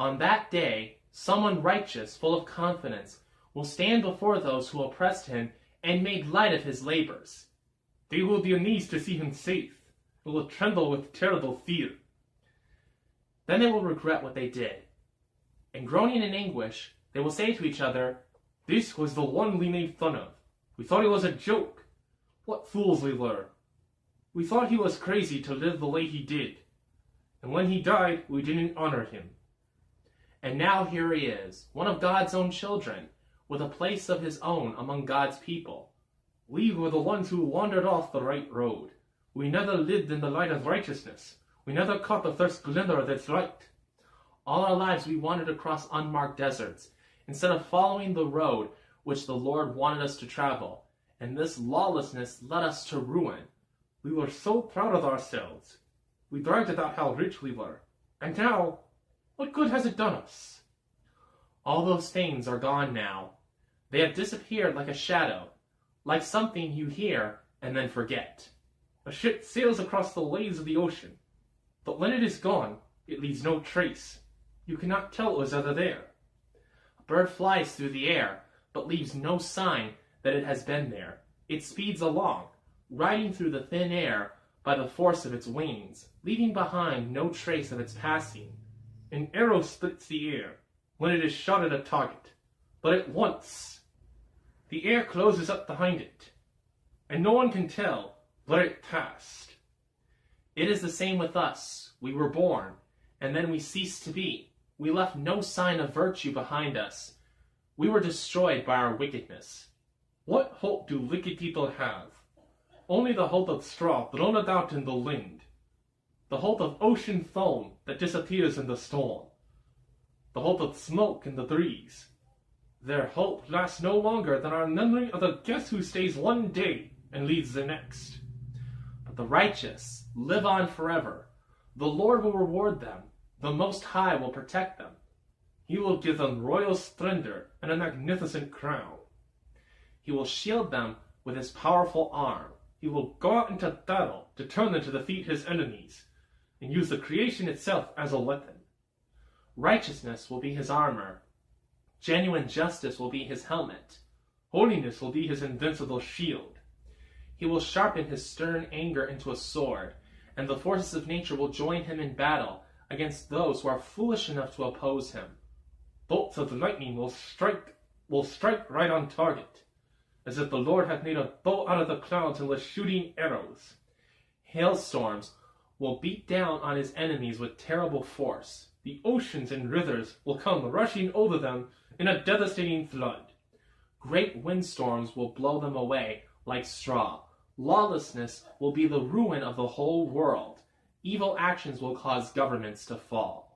On that day, someone righteous, full of confidence, will stand before those who oppressed him and made light of his labors. They will be amazed to see him safe, and will tremble with terrible fear. Then they will regret what they did, and groaning in anguish, they will say to each other, "This was the one we made fun of. We thought it was a joke. What fools we were. We thought he was crazy to live the way he did. And when he died, we didn't honor him." And now here he is, one of God's own children, with a place of his own among God's people. We were the ones who wandered off the right road. We never lived in the light of righteousness. We never caught the first glimmer of its light. All our lives we wandered across unmarked deserts, instead of following the road which the Lord wanted us to travel, and this lawlessness led us to ruin. We were so proud of ourselves. We bragged about how rich we were. And now, what good has it done us? All those things are gone now. They have disappeared like a shadow, like something you hear and then forget. A ship sails across the waves of the ocean, but when it is gone, it leaves no trace. You cannot tell it was ever there. A bird flies through the air, but leaves no sign that it has been there. It speeds along, riding through the thin air by the force of its wings, leaving behind no trace of its passing. An arrow splits the air when it is shot at a target, but at once the air closes up behind it, and no one can tell where it passed. It is the same with us. We were born, and then we ceased to be. We left no sign of virtue behind us. We were destroyed by our wickedness. What hope do wicked people have? Only the hope of straw blown about in the wind, the hope of ocean foam that disappears in the storm, the hope of smoke in the breeze. Their hope lasts no longer than our memory of a guest who stays one day and leaves the next. But the righteous live on forever. The Lord will reward them. The Most High will protect them. He will give them royal splendor and a magnificent crown. He will shield them with his powerful arm. He will go out into battle, determined to defeat his enemies, and use the creation itself as a weapon. Righteousness will be his armor. Genuine justice will be his helmet. Holiness will be his invincible shield. He will sharpen his stern anger into a sword, and the forces of nature will join him in battle against those who are foolish enough to oppose him. Bolts of lightning will strike right on target, as if the Lord had made a bow out of the clouds and was shooting arrows. Hailstorms will beat down on his enemies with terrible force. The oceans and rivers will come rushing over them in a devastating flood. Great windstorms will blow them away like straw. Lawlessness will be the ruin of the whole world. Evil actions will cause governments to fall.